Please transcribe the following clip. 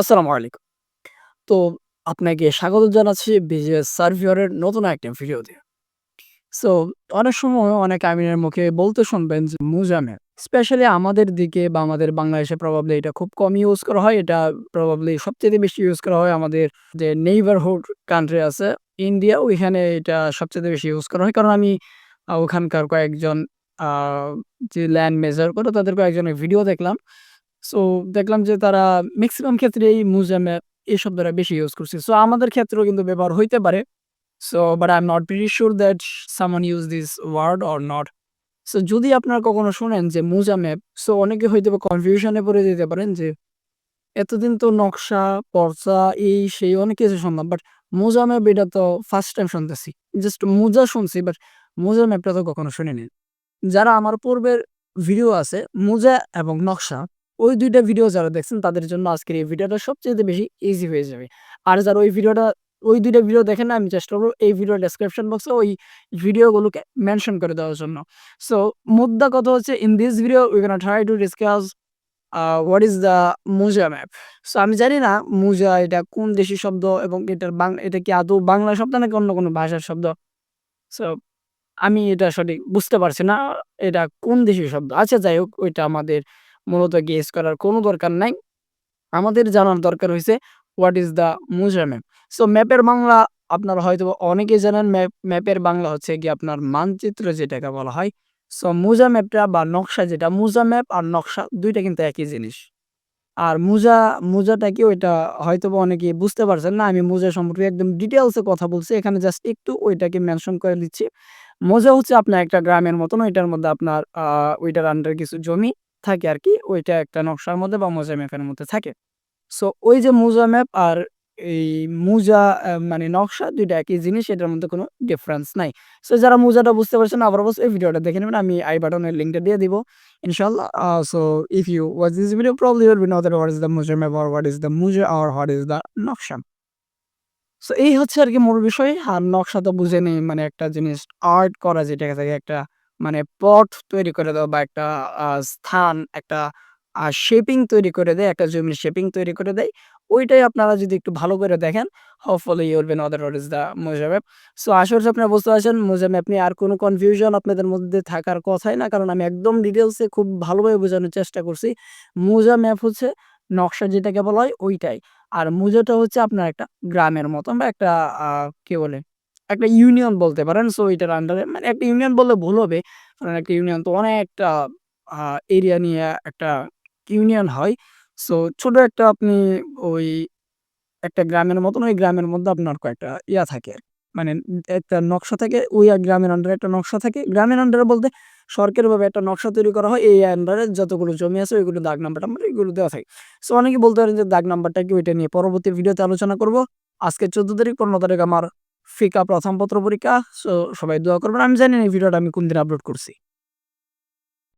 আসসালামু আলাইকুম। তো আপনাকে স্বাগত জানাচ্ছি বিজনেস সার্ভিয়রের নতুন একটা ভিডিওতে। সো অনেক সময় অনেক আমিরের মুখে বলতে শুনবেন যে মুজাম্মেল। স্পেশালি আমাদের দিকে বা আমাদের বাংলাদেশে প্রবাবলি এটা খুব কম ইউজ করা হয়। এটা প্রবাবলি সবচাইতে বেশি ইউজ করা হয় আমাদের যে নেইবারহুড কান্ট্রি আছে ইন্ডিয়া, ওইখানে এটা সবচাইতে বেশি ইউজ করা হয়। কারণ আমি ওখানকার কয়েকজন আ যে ল্যান্ড মেজার করে তাদের কয়েকজনের ভিডিও দেখলাম। সো দেখলাম যে তারা মেক্সিমাম ক্ষেত্রেই মুজাম্মেল এই শব্দটা বেশি ইউজ করছে। সো আমাদের ক্ষেত্রেও কিন্তু ব্যবহার হইতে পারে। So but I am not pretty sure that someone use this word or not. So যদি আপনারা কখনো শোনেন যে মুজা ম্যাপ, সো অনেকে হয়তোবা কনফিউশন এ পড়ে যেতে পারেন যে এতদিন তো নকশা, পর্চা এই সেই অনেক কিছু শুনলাম। বাট মুজা ম্যাপ এটা তো ফার্স্ট টাইম শুনতেছি। জাস্ট মুজা শুনছি বাট মুজা ম্যাপটা তো কখনো শুনিনি। যারা আমার পূর্বের ভিডিও আছে মুজা এবং নকশা, ওই ২ টা ভিডিও যারা দেখছেন তাদের জন্য আজকের এই ভিডিওটা সবচাইতে বেশি ইজি হয়ে যাবে। আর যারা ওই ২ টা ভিডিও দেখেন না, আমি চেষ্টা করব এই ভিডিওর ডেসক্রিপশন বক্সে ওই ভিডিওগুলোকে মেনশন করে দেওয়ার জন্য। সো মোদ্দা কথা হচ্ছে in this video we gonna try to discuss what is the mouza map. So আমি জানি না মুজা এটা কোন দেশি শব্দ এবং এটা কি আদৌ বাংলা শব্দ নাকি অন্য কোনো ভাষার শব্দ? সো আমি এটা সঠিক বুঝতে পারছি না। এটা কোন দেশীয় শব্দ? আচ্ছা যাই হোক, ওইটা আমাদের মূলত গেস করার কোনো দরকার নাই। আমাদের জানার দরকার হইছে what is the mouza map. So ম্যাপের বাংলা আপনারা হয়তোবা অনেকেই জানেন, ম্যাপের বাংলা হচ্ছে গিয়ে আপনার মানচিত্র যেটাকে বলা হয়। সো মুজা ম্যাপটা বা নকশা যেটা, মুজা ম্যাপ আর নকশা ২ টা কিন্তু একই জিনিস। আর মুজাটা কি ওইটা হয়তোবা অনেকেই বুঝতে পারছেন না। আমি মুজা সম্পর্কে একদম ডিটেইলস এ কথা বলছি। এখানে জাস্ট একটু ওইটাকে মেনশন করে দিচ্ছি। মৌজা হচ্ছে আপনার একটা গ্রামের মতন। ওইটার মধ্যে আপনার ওইটার আন্ডারে কিছু জমি থাকে আরকি। ওইটা একটা নকশার মধ্যে বা মৌজা ম্যাপের মধ্যে থাকে। সো ওই যে মৌজা ম্যাপ আর এই মুজা মানে নকশা ২ টা একই জিনিস। এটার মধ্যে কোনো ডিফারেন্স নাই। সো যারা মুজাটা বুঝতে পারছেন আবার অবশ্যই এই ভিডিওটা দেখে নেবেন। আমি আই বাটনের লিঙ্কটা দিয়ে দিব ইনশাআল্লাহ। So if you watch this video probably you will know that what is the mouza map or what is the mouza or what is the নকশা। সো এই হচ্ছে আরকি মূল বিষয়। আর নকশা তো বুঝেনই, মানে একটা জিনিস আর্ট করা যেটাকে থাকে একটা মানে পট তৈরি করে দেওয়া বা একটা স্থান, একটা শেপিং তৈরি করে দেয়, একটা জমির শেপিং তৈরি করে দেয়। ওইটাই আপনারা যদি একটু ভালো করে দেখেন, hopefully you will know that what is the Moja map. So আশা করছি আপনারা বুঝতে পারছেন Moja map নিয়ে আর কোনো কনফিউশন আপনাদের মধ্যে থাকার কথাই না। কারণ আমি একদম ডিটেইলস এ খুব ভালোভাবে বোঝানোর চেষ্টা করছি। Moja map হচ্ছে নকশা যেটাকে বলা হয় ওইটাই। আর মুজোটা হচ্ছে আপনার একটা গ্রামের মতন বা একটা আ কি বলে? একটা ইউনিয়ন বলতে পারেন। সো এটার আন্ডারে মানে একটা ইউনিয়ন বললে ভুল হবে। কারণ একটা ইউনিয়ন তো অনেকটা আ এরিয়া নিয়ে একটা ইউনিয়ন হয়। সো ছোট একটা আপনি ওই একটা গ্রামের মতন, ওই গ্রামের মধ্যে আপনার কয়েকটা ইয়া থাকে আরকি। মানে একটা নকশা থাকে, ওই এক গ্রামের আন্ডারে একটা নকশা থাকে। গ্রামের আন্ডারে বলতে সরকারিভাবে একটা নকশা তৈরি করা হয়। এই আন্ডারে যতগুলো জমি আছে ওইগুলো দাগ নাম্বার-টাম্বার এগুলো দেওয়া থাকে। সো অনেকে বলতে পারেন যে দাগ নাম্বারটা কি, ওইটা নিয়ে পরবর্তী ভিডিওতে আলোচনা করব। আজকে ১৪ তারিখ, ১৫ তারিখ আমার ফিকা ১ম পত্র পরীক্ষা। সো সবাই দোয়া করবেন। আমি জানি না এই ভিডিওটা আমি কোনদিন আপলোড করছি।